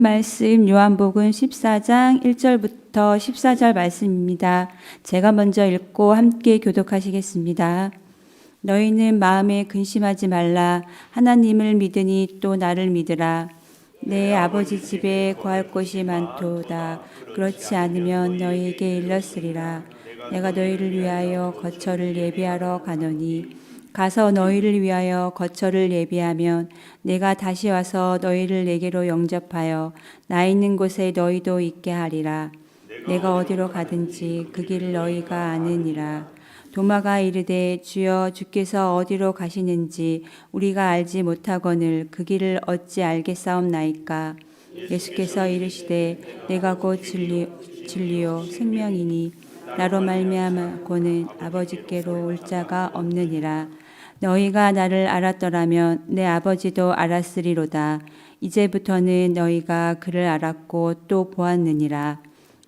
말씀 요한복음 14장 1절부터 14절 말씀입니다. 제가 먼저 읽고 함께 교독하시겠습니다. 너희는 마음에 근심하지 말라. 하나님을 믿으니 또 나를 믿으라. 내 아버지 집에 거할 곳이 많도다. 그렇지 않으면 너희에게 일렀으리라. 내가 너희를 위하여 거처를 예비하러 가노니 가서 너희를 위하여 거처를 예비하면 내가 다시 와서 너희를 내게로 영접하여 나 있는 곳에 너희도 있게 하리라. 내가 어디로 가든지 그 길을 너희가 아느니라. 도마가 이르되 주여 주께서 어디로 가시는지 우리가 알지 못하거늘 그 길을 어찌 알겠사옵나이까. 예수께서 이르시되 내가 곧 진리요 생명이니 나로 말미암아고는 아버지께로 올 자가 없느니라. 너희가 나를 알았더라면 내 아버지도 알았으리로다. 이제부터는 너희가 그를 알았고 또 보았느니라.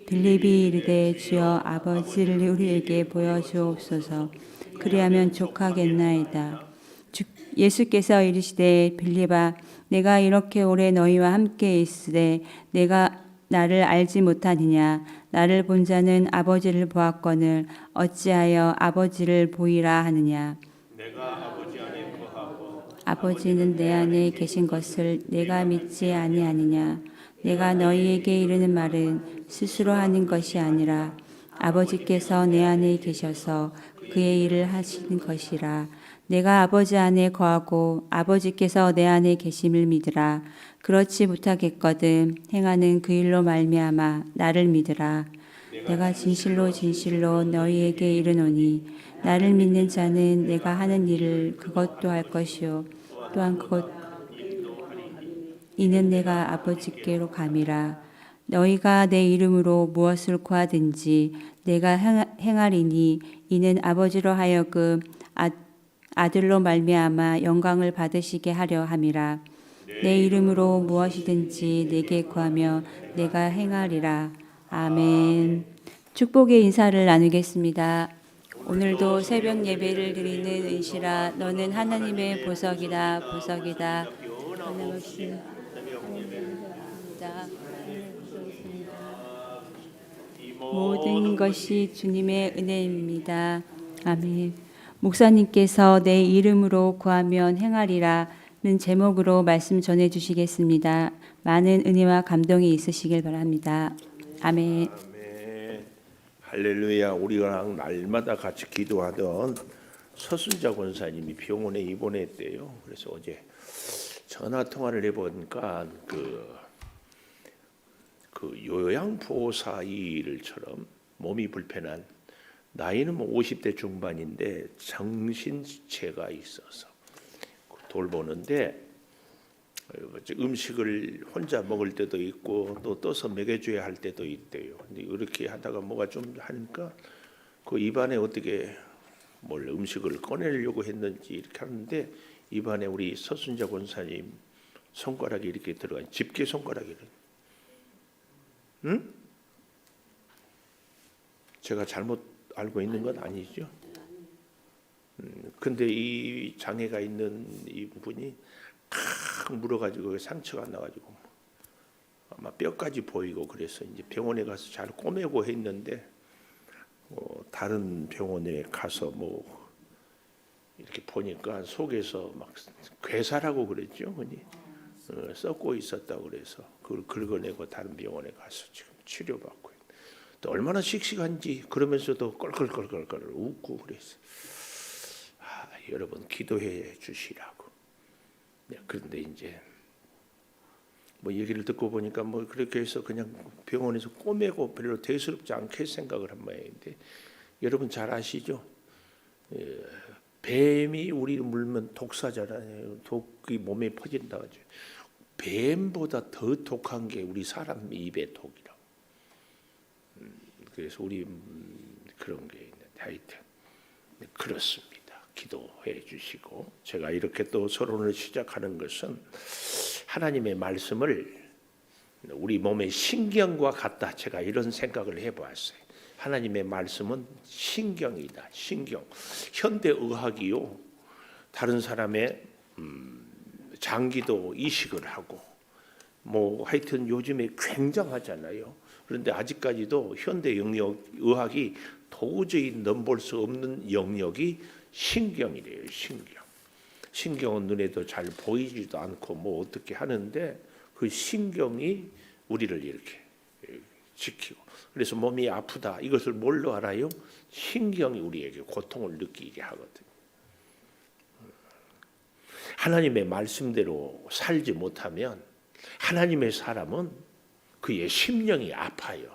빌립이 이르되 주여 아버지를 우리에게 보여주옵소서. 그리하면 족하겠나이다. 예수께서 이르시되 빌립아 내가 이렇게 오래 너희와 함께 있으되 내가 나를 알지 못하느냐. 나를 본 자는 아버지를 보았거늘 어찌하여 아버지를 보이라 하느냐. 아버지는 내 안에 계신 것을 내가 믿지 아니하느냐. 내가 너희에게 이르는 말은 스스로 하는 것이 아니라 아버지께서 내 안에 계셔서 그의 일을 하시는 것이라. 내가 아버지 안에 거하고 아버지께서 내 안에 계심을 믿으라. 그렇지 못하겠거든 행하는 그 일로 말미암아 나를 믿으라. 내가 진실로 진실로 너희에게 이르노니 나를 믿는 자는 내가 하는 일을 그것도 할 것이요 또한 이는 내가 아버지께로 감이라. 너희가 내 이름으로 무엇을 구하든지 내가 행하리니 이는 아버지로 하여금 아들로 말미암아 영광을 받으시게 하려 함이라. 내 이름으로 무엇이든지 내게 구하며 내가 행하리라. 아멘. 축복의 인사를 나누겠습니다. 오늘도 새벽 예배를 드리는 은실아 너는 하나님의 보석이다 보석이다. 변함없이 모든 것이 주님의 은혜입니다. 아멘. 목사님께서 내 이름으로 구하면 행하리라는 제목으로 말씀 전해 주시겠습니다. 많은 은혜와 감동이 있으시길 바랍니다. 아멘. 아멘. 할렐루야. 우리가 날마다 같이 기도하던 서순자 권사님이 병원에 입원했대요. 그래서 어제 전화 통화를 해보니까 그 요양보호사 일처럼 몸이 불편한 나이는 뭐 50대 중반인데 정신지체가 있어서 돌보는데 음식을 혼자 먹을 때도 있고 또 떠서 먹여줘야 할 때도 있대요. 근데 이렇게 하다가 뭐가 좀 하니까 그 입안에 어떻게 뭘 음식을 꺼내려고 했는지 이렇게 하는데 입안에 우리 서순자 권사님 손가락이 이렇게 들어간 집게 손가락이 응? 제가 잘못 알고 있는 건 아니죠. 근데 이 장애가 있는 이분이 칵 물어가지고 상처가 나가지고 아마 뼈까지 보이고 그래서 이제 병원에 가서 잘 꼬매고 했는데 다른 병원에 가서 뭐 이렇게 보니까 속에서 막 괴사라고 그랬죠, 흔히 썩고 있었다고 그래서 그걸 긁어내고 다른 병원에 가서 지금 치료받고 또 얼마나 씩씩한지 그러면서도 껄껄껄껄껄 웃고 그랬어. 여러분 기도해 주시라고. 네, 그런데 이제 뭐 얘기를 듣고 보니까 뭐 그렇게 해서 그냥 병원에서 꼬매고 별로 대수롭지 않게 생각을 한 모양인데 여러분 잘 아시죠? 뱀이 우리를 물면 독사잖아요. 독이 몸에 퍼진다고 하죠. 뱀보다 더 독한 게 우리 사람 입의 독이라고. 그래서 우리 그런 게 있는데 하여튼 그렇습니다. 기도해 주시고 제가 이렇게 또 서론을 시작하는 것은 하나님의 말씀을 우리 몸의 신경과 같다. 제가 이런 생각을 해보았어요. 하나님의 말씀은 신경이다. 신경. 현대의학이요. 다른 사람의 장기도 이식을 하고 뭐 하여튼 요즘에 굉장하잖아요. 그런데 아직까지도 현대 의학이 도저히 넘볼 수 없는 영역이 신경이래요. 신경은 눈에도 잘 보이지도 않고 뭐 어떻게 하는데 그 신경이 우리를 이렇게 지키고, 그래서 몸이 아프다 이것을 뭘로 알아요? 신경이 우리에게 고통을 느끼게 하거든요. 하나님의 말씀대로 살지 못하면 하나님의 사람은 그의 심령이 아파요.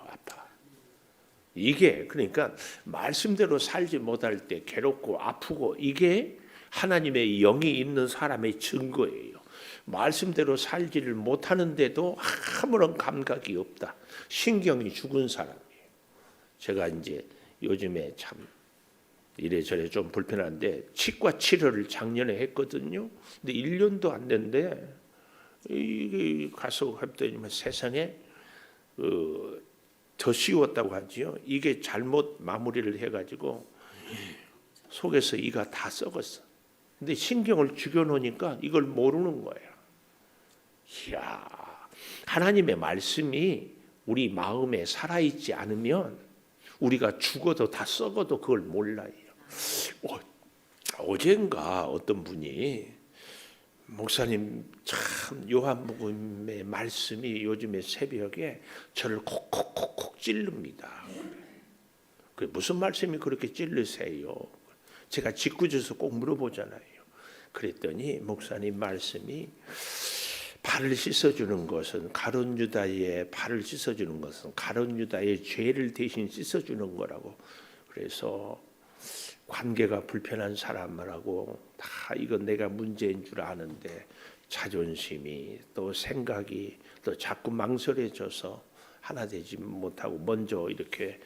이게 그러니까 말씀대로 살지 못할 때 괴롭고 아프고, 이게 하나님의 영이 있는 사람의 증거예요. 말씀대로 살지를 못하는데도 아무런 감각이 없다. 신경이 죽은 사람이에요. 제가 이제 요즘에 참 이래저래 좀 불편한데 치과 치료를 작년에 했거든요. 근데 1년도 안 됐는데 이게 가서 했더니 세상에 더 씌웠다고 하지요. 이게 잘못 마무리를 해가지고 속에서 이가 다 썩었어. 근데 신경을 죽여놓으니까 이걸 모르는 거예요. 이야, 하나님의 말씀이 우리 마음에 살아있지 않으면 우리가 죽어도 다 썩어도 그걸 몰라요. 어젠가 어떤 분이 목사님 참 요한복음의 말씀이 요즘에 새벽에 저를 콕콕콕콕 찌릅니다. 그게 무슨 말씀이 그렇게 찌르세요? 제가 짓궂어서 꼭 물어보잖아요. 그랬더니 목사님 말씀이 발을 씻어주는 것은 가룟 유다의 발을 씻어주는 것은 가룟 유다의 죄를 대신 씻어주는 거라고. 그래서 관계가 불편한 사람하고 다 이건 내가 문제인 줄 아는데 자존심이 또 생각이 또 자꾸 망설여져서 하나 되지 못하고 먼저 이렇게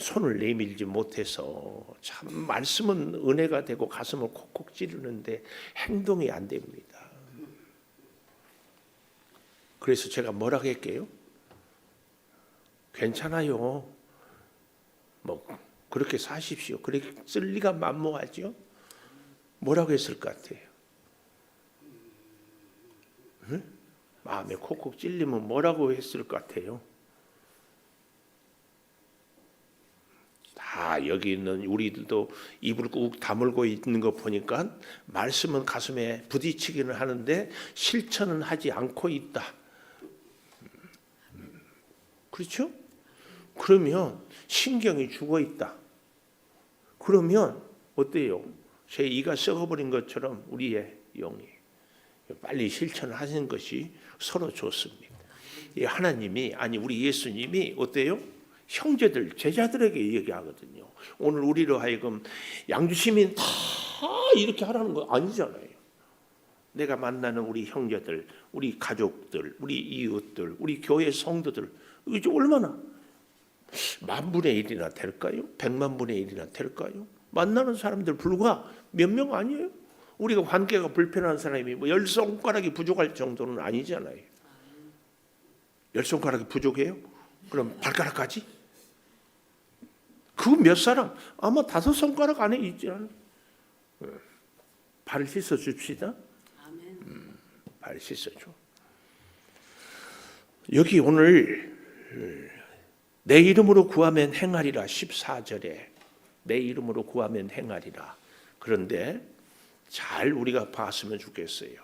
손을 내밀지 못해서 참 말씀은 은혜가 되고 가슴을 콕콕 찌르는데 행동이 안 됩니다. 그래서 제가 뭐라고 할게요? 괜찮아요. 뭐 그렇게 사십시오. 그렇게 쓸 리가 만무하죠. 뭐라고 했을 것 같아요? 응? 마음에 콕콕 찔리면 뭐라고 했을 것 같아요? 다 여기 있는 우리들도 입을 꾹 다물고 있는 거 보니까 말씀은 가슴에 부딪히기는 하는데 실천은 하지 않고 있다. 그렇죠? 그러면 신경이 죽어 있다. 그러면 어때요? 제 이가 썩어버린 것처럼 우리의 영이 빨리 실천하시는 것이 서로 좋습니다. 하나님이 아니 우리 예수님이 어때요? 형제들 제자들에게 얘기하거든요. 오늘 우리로 하여금 양주시민 다 이렇게 하라는 거 아니잖아요. 내가 만나는 우리 형제들, 우리 가족들, 우리 이웃들, 우리 교회 성도들 이게 얼마나 10,000분의 1이나 될까요? 100만 분의 1이나 될까요? 만나는 사람들 불과 몇 명 아니에요? 우리가 관계가 불편한 사람이 뭐 10손가락이 부족할 정도는 아니잖아요. 10손가락이 부족해요? 그럼 발가락까지? 그 몇 사람? 아마 5손가락 안에 있지 않아요? 발을 씻어 줍시다. 발 씻어줘. 여기 오늘 내 이름으로 구하면 행하리라 14절에 내 이름으로 구하면 행하리라. 그런데 잘 우리가 봤으면 좋겠어요.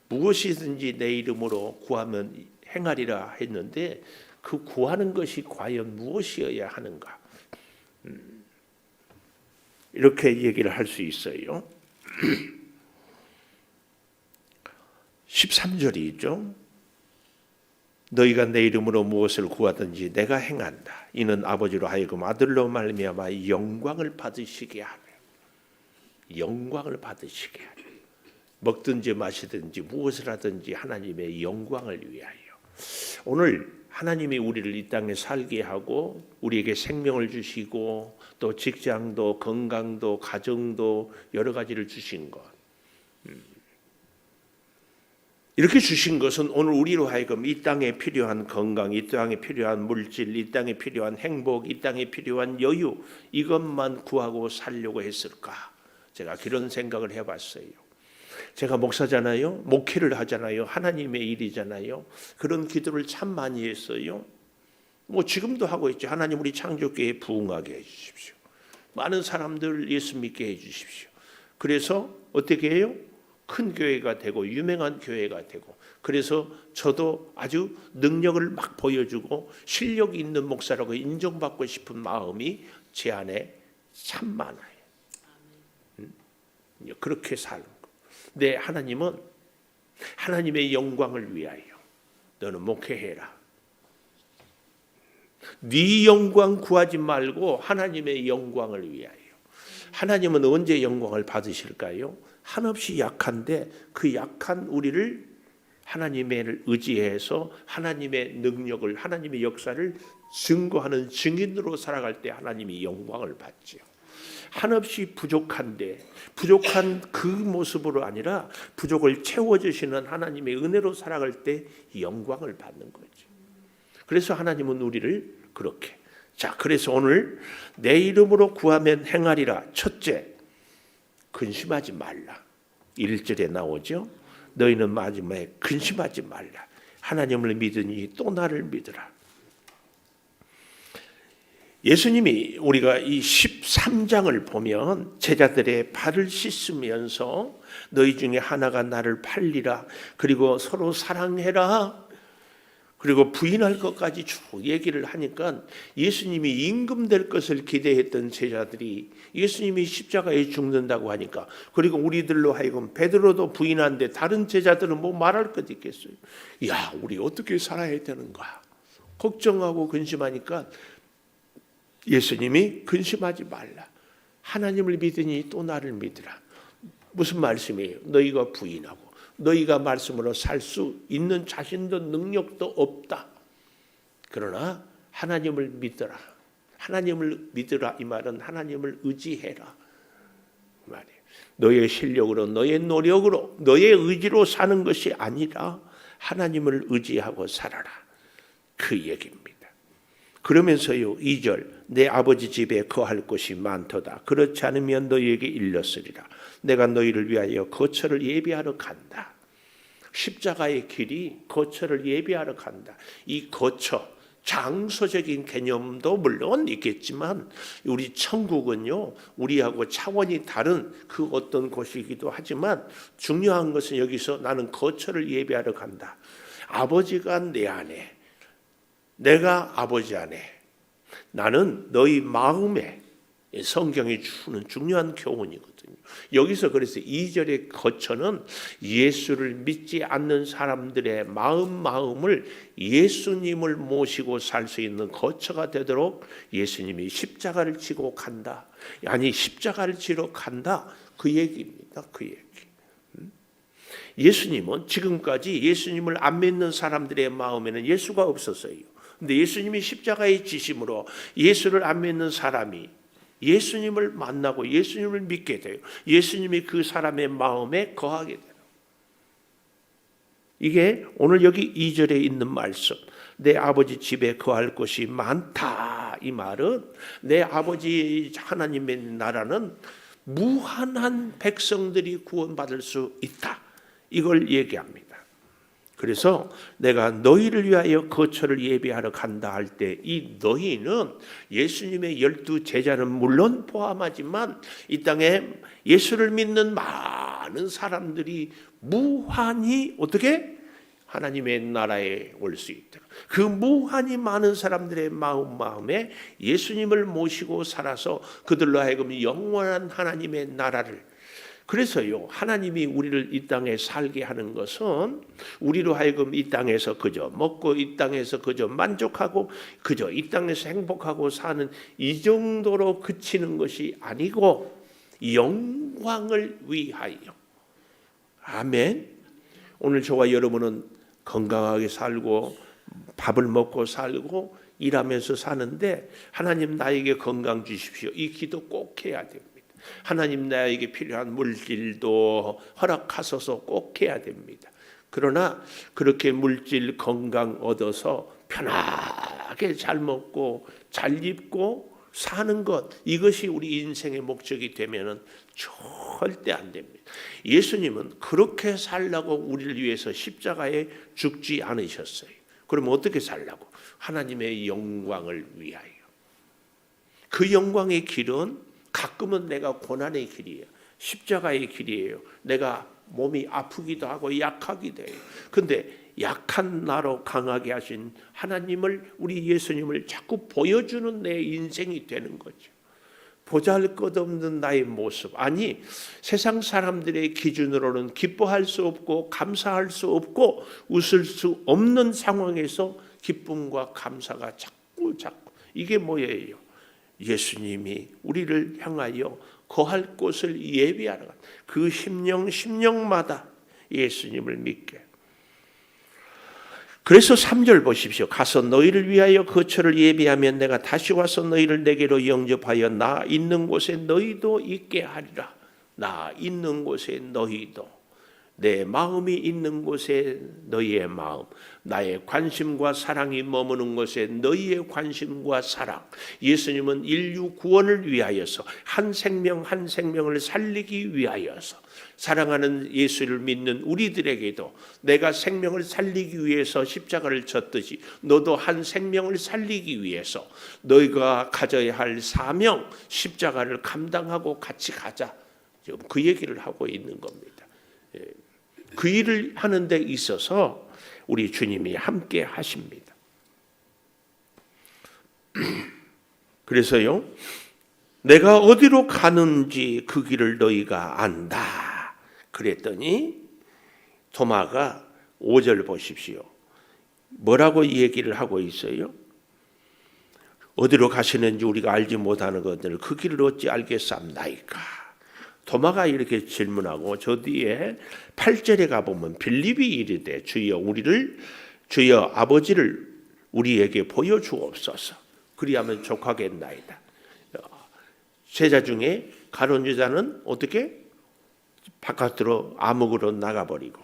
무엇이든지 내 이름으로 구하면 행하리라 했는데 그 구하는 것이 과연 무엇이어야 하는가? 이렇게 얘기를 할 수 있어요. 13절이 있죠. 너희가 내 이름으로 무엇을 구하든지 내가 행한다. 이는 아버지로 하여금 아들로 말미암아 영광을 받으시게 하며 영광을 받으시게 하며 먹든지 마시든지 무엇을 하든지 하나님의 영광을 위하여. 오늘 하나님이 우리를 이 땅에 살게 하고 우리에게 생명을 주시고 또 직장도 건강도 가정도 여러 가지를 주신 것, 이렇게 주신 것은 오늘 우리로 하여금 이 땅에 필요한 건강, 이 땅에 필요한 물질, 이 땅에 필요한 행복, 이 땅에 필요한 여유, 이것만 구하고 살려고 했을까? 제가 그런 생각을 해봤어요. 제가 목사잖아요. 목회를 하잖아요. 하나님의 일이잖아요. 그런 기도를 참 많이 했어요. 뭐 지금도 하고 있죠. 하나님 우리 창조교회에 부흥하게 해주십시오. 많은 사람들 예수 믿게 해주십시오. 그래서 어떻게 해요? 큰 교회가 되고 유명한 교회가 되고, 그래서 저도 아주 능력을 막 보여주고 실력이 있는 목사라고 인정받고 싶은 마음이 제 안에 참 많아요. 그렇게 사는 거. 근데 하나님은 하나님의 영광을 위하여 너는 목회해라. 네 영광 구하지 말고 하나님의 영광을 위하여. 하나님은 언제 영광을 받으실까요? 한없이 약한데 그 약한 우리를 하나님을 의지해서 하나님의 능력을, 하나님의 역사를 증거하는 증인으로 살아갈 때 하나님이 영광을 받죠. 한없이 부족한데 부족한 그 모습으로 아니라 부족을 채워주시는 하나님의 은혜로 살아갈 때 영광을 받는 거죠. 그래서 하나님은 우리를 그렇게. 자, 그래서 오늘 내 이름으로 구하면 행하리라. 첫째, 근심하지 말라. 1절에 나오죠. 너희는 마지막에 근심하지 말라. 하나님을 믿으니 또 나를 믿으라. 예수님이 우리가 이 13장을 보면 제자들의 발을 씻으면서 너희 중에 하나가 나를 팔리라. 그리고 서로 사랑해라. 그리고 부인할 것까지 쭉 얘기를 하니까 예수님이 임금될 것을 기대했던 제자들이 예수님이 십자가에 죽는다고 하니까, 그리고 우리들로 하여금 베드로도 부인한데 다른 제자들은 뭐 말할 것 있겠어요. 야, 우리 어떻게 살아야 되는가 걱정하고 근심하니까 예수님이 근심하지 말라. 하나님을 믿으니 또 나를 믿으라. 무슨 말씀이에요? 너희가 부인하고 너희가 말씀으로 살 수 있는 자신도 능력도 없다. 그러나 하나님을 믿어라. 하나님을 믿으라 이 말은 하나님을 의지해라 말이에요. 너의 실력으로, 너의 노력으로, 너의 의지로 사는 것이 아니라 하나님을 의지하고 살아라. 그 얘기입니다. 그러면서요 2절, 내 아버지 집에 거할 곳이 많도다. 그렇지 않으면 너희에게 일렀으리라. 내가 너희를 위하여 거처를 예비하러 간다. 십자가의 길이 거처를 예비하러 간다. 이 거처, 장소적인 개념도 물론 있겠지만 우리 천국은요 우리하고 차원이 다른 그 어떤 곳이기도 하지만 중요한 것은 여기서 나는 거처를 예비하러 간다. 아버지가 내 안에, 내가 아버지 안에, 나는 너희 마음에, 성경이 주는 중요한 교훈이거든요. 여기서 그래서 2절의 거처는 예수를 믿지 않는 사람들의 마음을 예수님을 모시고 살 수 있는 거처가 되도록 예수님이 십자가를 지고 간다. 아니 십자가를 지러 간다. 그 얘기입니다. 그 얘기. 예수님은 지금까지 예수님을 안 믿는 사람들의 마음에는 예수가 없었어요. 근데 예수님이 십자가의 지심으로 예수를 안 믿는 사람이 예수님을 만나고 예수님을 믿게 돼요. 예수님이 그 사람의 마음에 거하게 돼요. 이게 오늘 여기 2절에 있는 말씀, 내 아버지 집에 거할 곳이 많다. 이 말은 내 아버지 하나님의 나라는 무한한 백성들이 구원받을 수 있다. 이걸 얘기합니다. 그래서 내가 너희를 위하여 거처를 예비하러 간다 할 때 이 너희는 예수님의 12 제자는 물론 포함하지만 이 땅에 예수를 믿는 많은 사람들이 무한히 어떻게 하나님의 나라에 올 수 있다. 그 무한히 많은 사람들의 마음에 예수님을 모시고 살아서 그들로 하여금 영원한 하나님의 나라를, 그래서요 하나님이 우리를 이 땅에 살게 하는 것은 우리로 하여금 이 땅에서 그저 먹고 이 땅에서 그저 만족하고 그저 이 땅에서 행복하고 사는 이 정도로 그치는 것이 아니고 영광을 위하여. 아멘. 오늘 저와 여러분은 건강하게 살고 밥을 먹고 살고 일하면서 사는데 하나님 나에게 건강 주십시오. 이 기도 꼭 해야 됩니다. 하나님 나에게 필요한 물질도 허락하소서 꼭 해야 됩니다. 그러나 그렇게 물질 건강 얻어서 편하게 잘 먹고 잘 입고 사는 것, 이것이 우리 인생의 목적이 되면은 절대 안 됩니다. 예수님은 그렇게 살라고 우리를 위해서 십자가에 죽지 않으셨어요. 그럼 어떻게 살라고? 하나님의 영광을 위하여. 그 영광의 길은 가끔은 내가 고난의 길이에요. 십자가의 길이에요. 내가 몸이 아프기도 하고 약하기도 해요. 근데 약한 나로 강하게 하신 하나님을, 우리 예수님을 자꾸 보여주는 내 인생이 되는 거죠. 보잘것없는 나의 모습, 아니 세상 사람들의 기준으로는 기뻐할 수 없고 감사할 수 없고 웃을 수 없는 상황에서 기쁨과 감사가 자꾸 이게 뭐예요? 예수님이 우리를 향하여 거할 곳을 예비하러 간 그 심령마다 예수님을 믿게. 그래서 3절 보십시오. 가서 너희를 위하여 거처를 예비하면 내가 다시 와서 너희를 내게로 영접하여 나 있는 곳에 너희도 있게 하리라. 나 있는 곳에 너희도, 내 마음이 있는 곳에 너희의 마음, 나의 관심과 사랑이 머무는 곳에 너희의 관심과 사랑. 예수님은 인류 구원을 위하여서 한 생명 한 생명을 살리기 위하여서, 사랑하는 예수를 믿는 우리들에게도 내가 생명을 살리기 위해서 십자가를 졌듯이 너도 한 생명을 살리기 위해서 너희가 가져야 할 사명, 십자가를 감당하고 같이 가자. 지금 그 얘기를 하고 있는 겁니다. 그 일을 하는 데 있어서 우리 주님이 함께 하십니다. 그래서요, 내가 어디로 가는지 그 길을 너희가 안다 그랬더니 도마가 5절 보십시오. 뭐라고 얘기를 하고 있어요? 어디로 가시는지 우리가 알지 못하는 것들을 그 길을 어찌 알겠사옵나이까. 도마가 이렇게 질문하고, 저 뒤에 8절에 가보면 빌립이 이르되 주여 주여 아버지를 우리에게 보여주옵소서. 그리하면 족하겠나이다. 제자 중에 가룟 유다는 어떻게? 바깥으로 암흑으로 나가버리고,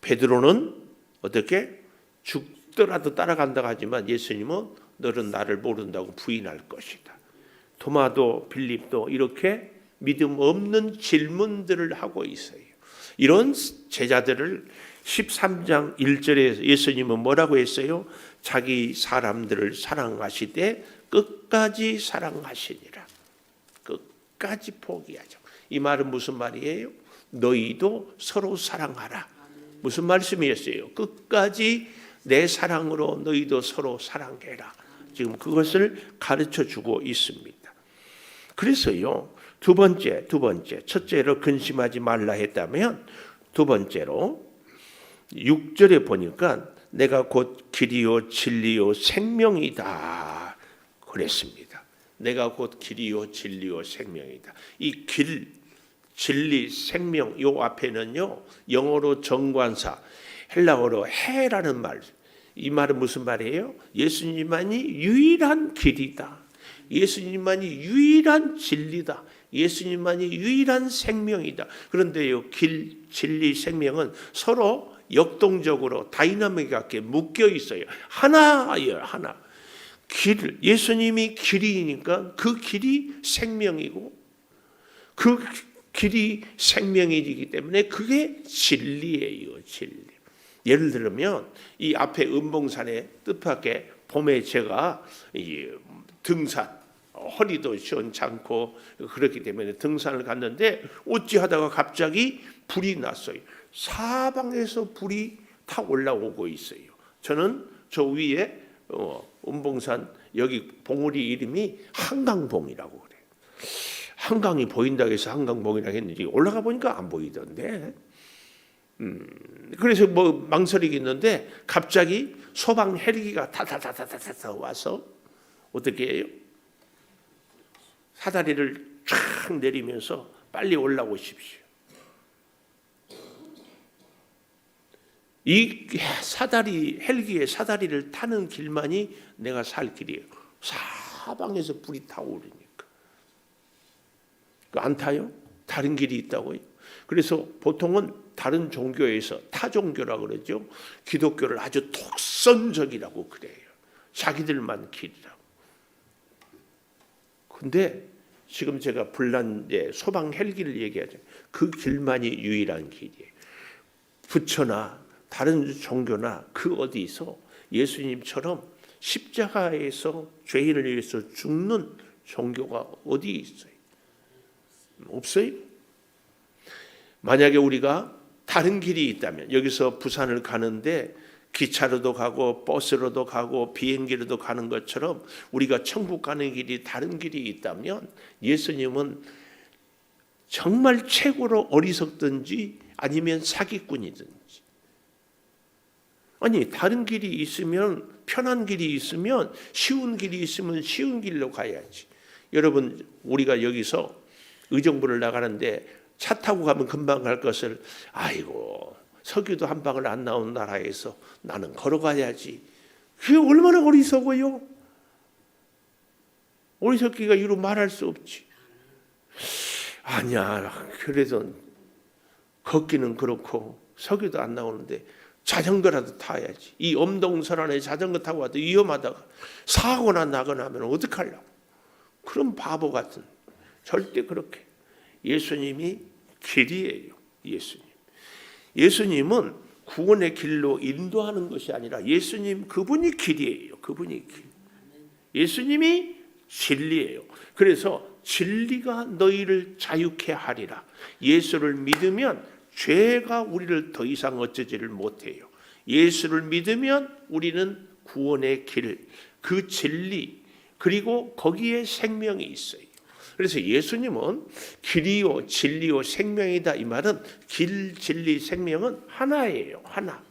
베드로는 어떻게? 죽더라도 따라간다고 하지만 예수님은 너는 나를 모른다고 부인할 것이다. 도마도 빌립도 이렇게 믿음 없는 질문들을 하고 있어요. 이런 제자들을 13장 1절에 예수님은 뭐라고 했어요? 자기 사람들을 사랑하시되 끝까지 사랑하시니라. 끝까지 포기하죠. 이 말은 무슨 말이에요? 너희도 서로 사랑하라. 무슨 말씀이었어요? 끝까지 내 사랑으로 너희도 서로 사랑해라. 지금 그것을 가르쳐 주고 있습니다. 그래서요, 두 번째, 첫째로 근심하지 말라 했다면, 두 번째로 6절에 보니까 내가 곧 길이요 진리요 생명이다 그랬습니다. 내가 곧 길이요 진리요 생명이다. 이 길, 진리, 생명, 요 앞에는요, 영어로 정관사, 헬라어로 해라는 말. 이 말은 무슨 말이에요? 예수님만이 유일한 길이다. 예수님만이 유일한 진리다. 예수님만이 유일한 생명이다. 그런데요, 길, 진리, 생명은 서로 역동적으로 다이나믹하게 묶여 있어요. 하나예요, 하나. 길, 예수님이 길이니까 그 길이 생명이고, 그 길이 생명이기 때문에 그게 진리예요, 진리. 예를 들면 이 앞에 은봉산의 뜻밖의 봄에 제가 이 등산, 허리도 시원찮고 그렇기 때문에 등산을 갔는데 어찌하다가 갑자기 불이 났어요. 사방에서 불이 다 올라오고 있어요. 저는 저 위에 은봉산 여기 봉우리 이름이 한강봉이라고 그래요. 한강이 보인다고 해서 한강봉이라고 했는지 올라가 보니까 안 보이던데. 그래서 뭐 망설이겠는데 갑자기 소방 헬기가 타타타타타타 와서 어떻게 해요? 사다리를 쫙 내리면서 빨리 올라오십시오. 이 사다리, 헬기의 사다리를 타는 길만이 내가 살 길이에요. 사방에서 불이 타오르니까. 안 타요? 다른 길이 있다고요? 그래서 보통은 다른 종교에서 타 종교라고 그러죠. 기독교를 아주 독선적이라고 그래요. 자기들만 길이라고. 근데 지금 제가 불난 소방 헬기를 얘기하죠. 그 길만이 유일한 길이에요. 부처나 다른 종교나 그 어디서 예수님처럼 십자가에서 죄인을 위해서 죽는 종교가 어디 있어요? 없어요. 만약에 우리가 다른 길이 있다면, 여기서 부산을 가는데 기차로도 가고 버스로도 가고 비행기로도 가는 것처럼 우리가 천국 가는 길이 다른 길이 있다면, 예수님은 정말 최고로 어리석든지 아니면 사기꾼이든지, 아니 다른 길이 있으면, 편한 길이 있으면, 쉬운 길이 있으면 쉬운 길로 가야지. 여러분, 우리가 여기서 의정부를 나가는데 차 타고 가면 금방 갈 것을, 아이고 석유도 한 방울 안 나온 나라에서 나는 걸어가야지. 그게 얼마나 어리석어요. 어리석기가 이루 말할 수 없지. 아니야, 그래도 걷기는 그렇고 석유도 안 나오는데 자전거라도 타야지. 이 엄동설안에 자전거 타고 와도 위험하다가 사고나 나거나 하면 어떡하려고. 그런 바보 같은. 절대 그렇게. 예수님이 길이에요. 예수님은 구원의 길로 인도하는 것이 아니라 예수님 그분이 길이에요. 그분이 길. 예수님이 진리예요. 그래서 진리가 너희를 자유케 하리라. 예수를 믿으면 죄가 우리를 더 이상 어쩌지를 못해요. 예수를 믿으면 우리는 구원의 길, 그 진리, 그리고 거기에 생명이 있어요. 그래서 예수님은 길이요 진리요 생명이다. 이 말은 길, 진리, 생명은 하나예요. 하나.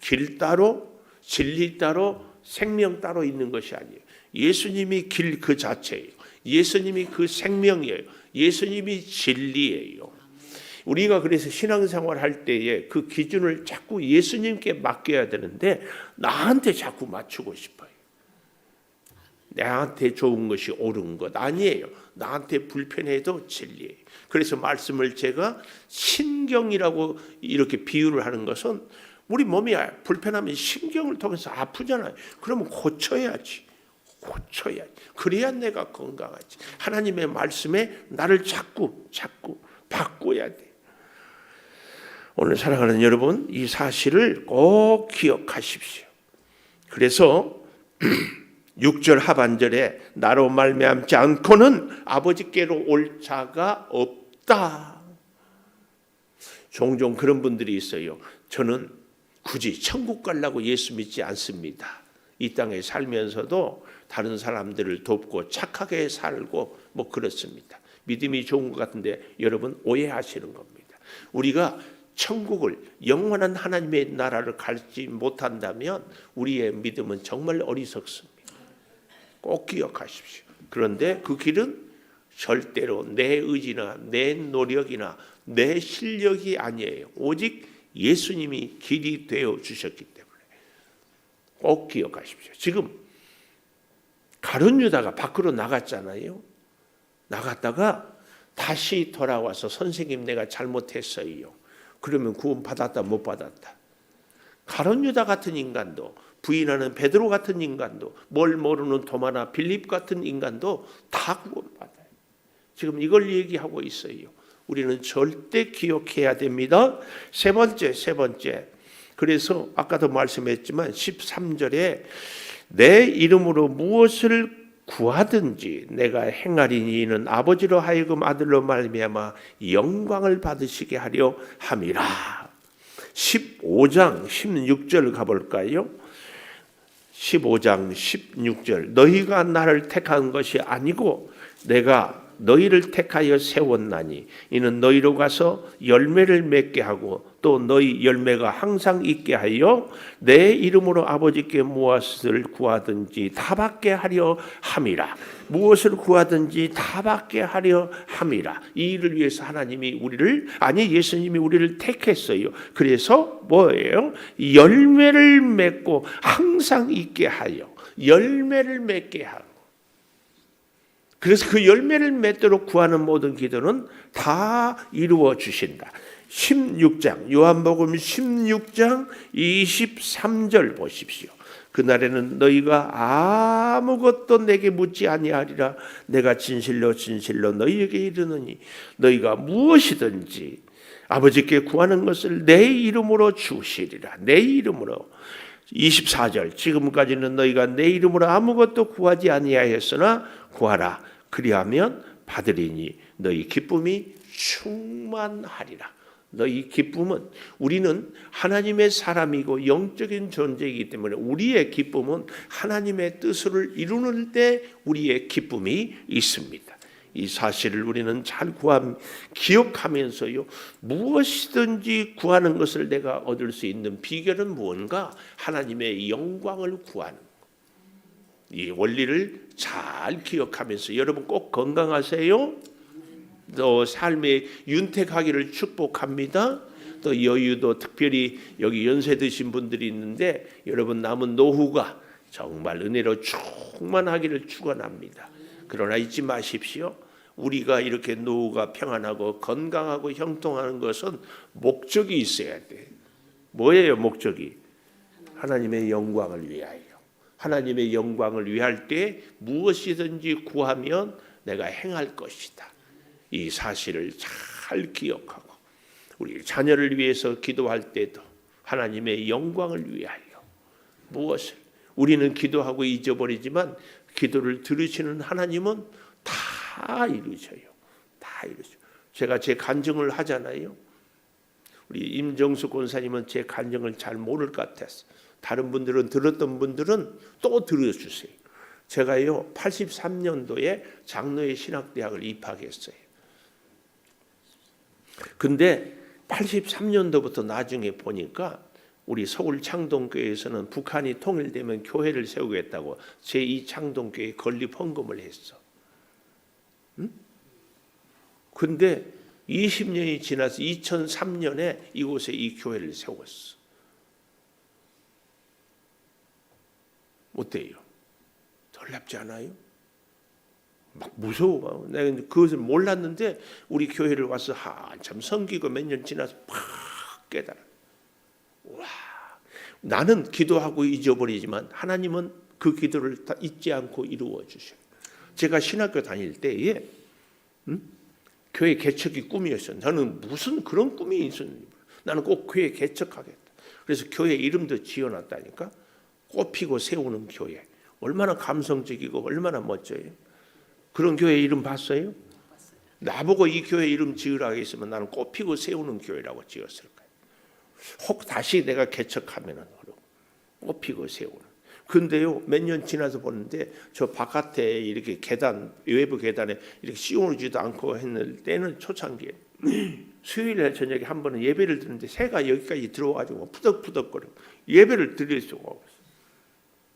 길 따로, 진리 따로, 생명 따로 있는 것이 아니에요. 예수님이 길 그 자체예요. 예수님이 그 생명이에요. 예수님이 진리예요. 우리가 그래서 신앙생활 할 때에 그 기준을 자꾸 예수님께 맡겨야 되는데 나한테 자꾸 맞추고 싶어요. 나한테 좋은 것이 옳은 것 아니에요. 나한테 불편해도 진리예요. 그래서 말씀을 제가 신경이라고 이렇게 비유를 하는 것은, 우리 몸이 불편하면 신경을 통해서 아프잖아요. 그러면 고쳐야지. 그래야 내가 건강하지. 하나님의 말씀에 나를 자꾸 바꿔야 돼. 오늘 사랑하는 여러분, 이 사실을 꼭 기억하십시오. 그래서 6절 하반절에 나로 말미암지 않고는 아버지께로 올 자가 없다. 종종 그런 분들이 있어요. 저는 굳이 천국 가려고 예수 믿지 않습니다. 이 땅에 살면서도 다른 사람들을 돕고 착하게 살고 뭐 그렇습니다. 믿음이 좋은 것 같은데 여러분 오해하시는 겁니다. 우리가 천국을, 영원한 하나님의 나라를 갈지 못한다면 우리의 믿음은 정말 어리석습니다. 꼭 기억하십시오. 그런데 그 길은 절대로 내 의지나 내 노력이나 내 실력이 아니에요. 오직 예수님이 길이 되어 주셨기 때문에 꼭 기억하십시오. 지금 가룟 유다가 밖으로 나갔잖아요. 나갔다가 다시 돌아와서 선생님 내가 잘못했어요. 그러면 구원 받았다 못 받았다. 가룟 유다 같은 인간도, 부인하는 베드로 같은 인간도, 뭘 모르는 도마나 빌립 같은 인간도 다 구원받아요. 지금 이걸 얘기하고 있어요. 우리는 절대 기억해야 됩니다. 세 번째. 그래서 아까도 말씀했지만 13절에 내 이름으로 무엇을 구하든지 내가 행하리니 이는 아버지로 하여금 아들로 말미암아 영광을 받으시게 하려 함이라. 15장 16절 가볼까요? 15장 16절 너희가 나를 택한 것이 아니고 내가 너희를 택하여 세웠나니 이는 너희로 가서 열매를 맺게 하고 또 너희 열매가 항상 있게 하여 내 이름으로 아버지께 무엇을 구하든지 다 받게 하려 함이라. 무엇을 구하든지 다 받게 하려 함이라. 이 일을 위해서 하나님이 예수님이 우리를 택했어요. 그래서 뭐예요? 열매를 맺고 항상 있게 하여, 열매를 맺게 하고, 그래서 그 열매를 맺도록 구하는 모든 기도는 다 이루어 주신다. 16장 요한복음 16장 23절 보십시오. 그날에는 너희가 아무것도 내게 묻지 아니하리라. 내가 진실로 진실로 너희에게 이르노니 너희가 무엇이든지 아버지께 구하는 것을 내 이름으로 주시리라. 내 이름으로. 24절 지금까지는 너희가 내 이름으로 아무것도 구하지 아니하였으나 구하라. 그리하면 받으리니 너희 기쁨이 충만하리라. 너희 기쁨은, 우리는 하나님의 사람이고 영적인 존재이기 때문에 우리의 기쁨은 하나님의 뜻을 이루는 때 우리의 기쁨이 있습니다. 이 사실을 우리는 잘 기억하면서요, 무엇이든지 구하는 것을 내가 얻을 수 있는 비결은 무언가? 하나님의 영광을 구하는 것. 이 원리를 잘 기억하면서 여러분 꼭 건강하세요. 또 삶에 윤택하기를 축복합니다. 또 여유도, 특별히 여기 연세 드신 분들이 있는데 여러분 남은 노후가 정말 은혜로 충만하기를 축원합니다. 그러나 잊지 마십시오. 우리가 이렇게 노후가 평안하고 건강하고 형통하는 것은 목적이 있어야 돼. 뭐예요 목적이? 하나님의 영광을 위하여. 하나님의 영광을 위할 때 무엇이든지 구하면 내가 행할 것이다. 이 사실을 잘 기억하고 우리 자녀를 위해서 기도할 때도 하나님의 영광을 위하여 무엇을, 우리는 기도하고 잊어버리지만 기도를 들으시는 하나님은 다 이루셔요. 다 이루셔요. 제가 제 간증을 하잖아요. 우리 임정수 권사님은 제 간증을 잘 모를 것 같았어. 다른 분들은, 들었던 분들은 또 들어주세요. 제가요 83년도에 장로의 신학대학을 입학했어요. 근데 83년도부터 나중에 보니까 우리 서울 창동교회에서는 북한이 통일되면 교회를 세우겠다고 제2창동교회 건립 헌금을 했어. 응? 근데 20년이 지나서 2003년에 이곳에 이 교회를 세웠어. 어때요? 놀랍지 않아요? 막 무서워. 내가 그것을 몰랐는데 우리 교회를 와서 한참 섬기고 몇 년 지나서 팍 깨달아. 와, 나는 기도하고 잊어버리지만 하나님은 그 기도를 다 잊지 않고 이루어 주셔요. 제가 신학교 다닐 때에 교회 개척이 꿈이었어요. 저는 무슨 그런 꿈이 있었는지 나는 꼭 교회 개척하겠다. 그래서 교회 이름도 지어놨다니까. 꽃피고 세우는 교회. 얼마나 감성적이고 얼마나 멋져요. 그런 교회 이름 봤어요? 나보고 이 교회 이름 지으라고 했으면 나는 꽃피고 세우는 교회라고 지었을 거예요. 혹 다시 내가 개척하면은 꽃피고 세우는. 근데요 몇 년 지나서 보는데 저 바깥에 이렇게 계단, 외부 계단에 이렇게 씌워주지도 않고 했는 때는 초창기에 수요일날 저녁에 한 번은 예배를 드는데 새가 여기까지 들어와가지고 푸덕푸덕거리고 예배를 드릴 수가 없어요.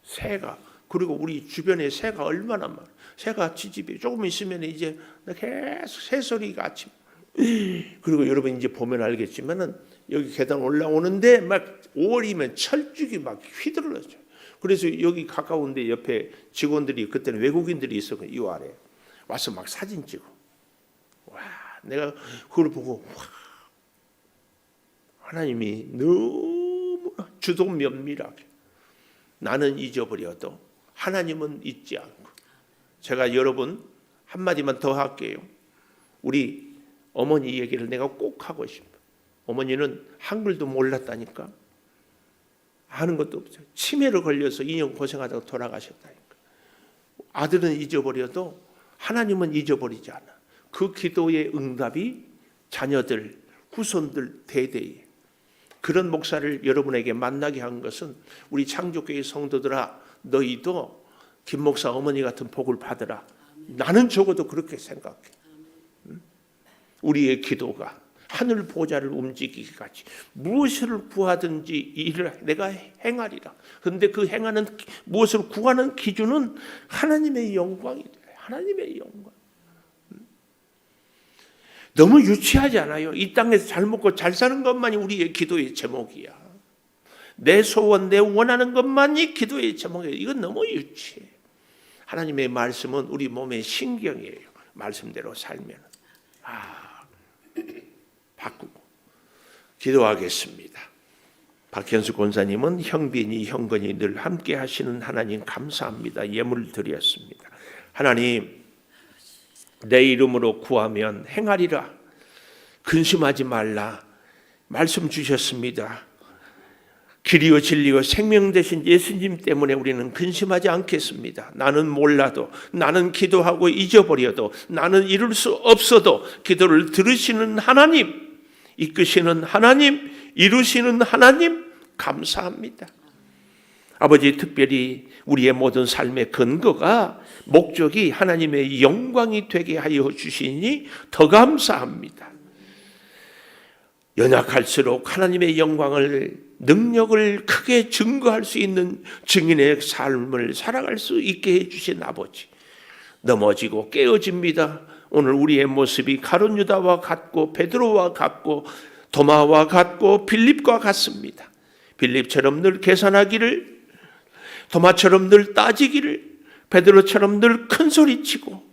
새가. 그리고 우리 주변에 새가 얼마나 많아. 새가 지집에 조금 있으면 이제 계속 새소리가 아침. 그리고 여러분 이제 보면 알겠지만은 여기 계단 올라오는데 막 5월이면 철쭉이 막 휘둘러져. 그래서 여기 가까운데 옆에 직원들이, 그때는 외국인들이 있었고 이 아래 와서 막 사진 찍어. 와, 내가 그걸 보고 와, 하나님이 너무 주도 면밀하게. 나는 잊어버려도 하나님은 잊지 않고. 제가 여러분 한마디만 더 할게요. 우리 어머니 얘기를 내가 꼭 하고 싶어. 어머니는 한글도 몰랐다니까. 아는 것도 없어요. 치매로 걸려서 2년 고생하다가 돌아가셨다니까. 아들은 잊어버려도 하나님은 잊어버리지 않아. 그 기도의 응답이 자녀들, 후손들 대대에. 그런 목사를 여러분에게 만나게 한 것은 우리 창조교회 성도들아, 너희도 김 목사 어머니 같은 복을 받으라. 나는 적어도 그렇게 생각해. 우리의 기도가 하늘 보좌를 움직이기까지 무엇을 구하든지 이를 내가 행하리라. 그런데 그 행하는, 무엇을 구하는 기준은 하나님의 영광이 돼. 하나님의 영광. 너무 유치하지 않아요? 이 땅에서 잘 먹고 잘 사는 것만이 우리의 기도의 제목이야. 내 소원, 내 원하는 것만이 기도의 제목이에요. 이건 너무 유치해. 하나님의 말씀은 우리 몸의 신경이에요. 말씀대로 살면. 바꾸고 기도하겠습니다. 박현수 권사님은 형빈이 형건이 늘 함께 하시는 하나님 감사합니다. 예물 드렸습니다. 하나님, 내 이름으로 구하면 행하리라. 근심하지 말라. 말씀 주셨습니다. 길이요 진리요 생명 되신 예수님 때문에 우리는 근심하지 않겠습니다. 나는 몰라도, 나는 기도하고 잊어버려도, 나는 이룰 수 없어도 기도를 들으시는 하나님, 이끄시는 하나님, 이루시는 하나님 감사합니다. 아버지, 특별히 우리의 모든 삶의 근거가, 목적이 하나님의 영광이 되게 하여 주시니 더 감사합니다. 연약할수록 하나님의 영광을, 능력을 크게 증거할 수 있는 증인의 삶을 살아갈 수 있게 해주신 아버지, 넘어지고 깨어집니다. 오늘 우리의 모습이 가룟 유다와 같고 베드로와 같고 도마와 같고 빌립과 같습니다. 빌립처럼 늘 계산하기를, 도마처럼 늘 따지기를, 베드로처럼 늘 큰소리치고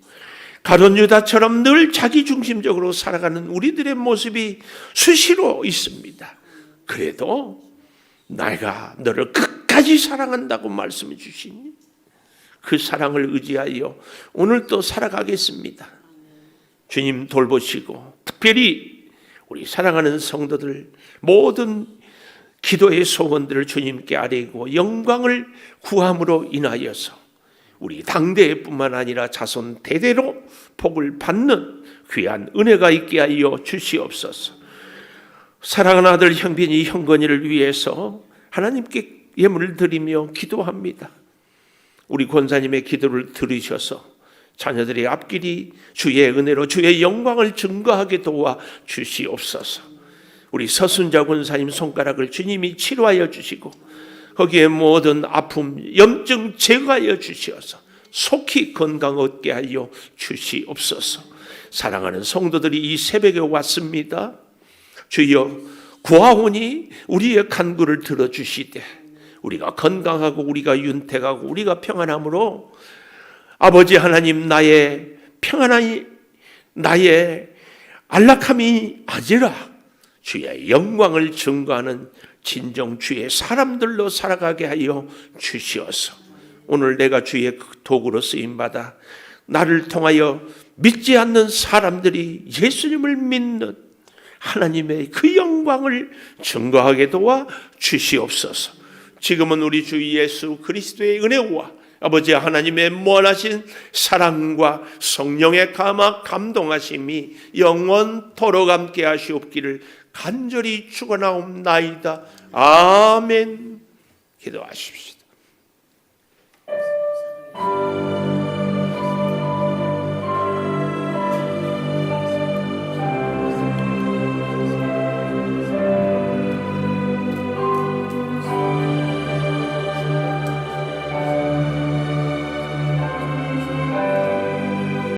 가룟 유다처럼 늘 자기중심적으로 살아가는 우리들의 모습이 수시로 있습니다. 그래도 내가 너를 끝까지 사랑한다고 말씀해 주시니 그 사랑을 의지하여 오늘 또 살아가겠습니다. 주님 돌보시고, 특별히 우리 사랑하는 성도들 모든 기도의 소원들을 주님께 아뢰고 영광을 구함으로 인하여서 우리 당대뿐만 아니라 자손 대대로 복을 받는 귀한 은혜가 있게 하여 주시옵소서. 사랑하는 아들 형빈이 형건이를 위해서 하나님께 예물을 드리며 기도합니다. 우리 권사님의 기도를 들으셔서 자녀들의 앞길이 주의 은혜로 주의 영광을 증거하게 도와 주시옵소서. 우리 서순자 권사님 손가락을 주님이 치료하여 주시고 거기에 모든 아픔, 염증 제거하여 주시어서 속히 건강 얻게 하여 주시옵소서. 사랑하는 성도들이 이 새벽에 왔습니다. 주여, 구하오니 우리의 간구를 들어주시되 우리가 건강하고 우리가 윤택하고 우리가 평안함으로 아버지 하나님, 나의 평안함이, 나의 안락함이 아니라 주의 영광을 증거하는 진정 주의 사람들로 살아가게 하여 주시어서 오늘 내가 주의 도구로 쓰임받아 나를 통하여 믿지 않는 사람들이 예수님을 믿는 하나님의 그 영광을 증거하게 도와 주시옵소서. 지금은 우리 주 예수 그리스도의 은혜와 아버지 하나님의 무한하신 사랑과 성령의 감동하심이 영원토록 함께 하시옵기를 간절히 축원하옵나이다. 아멘. 기도하십시오.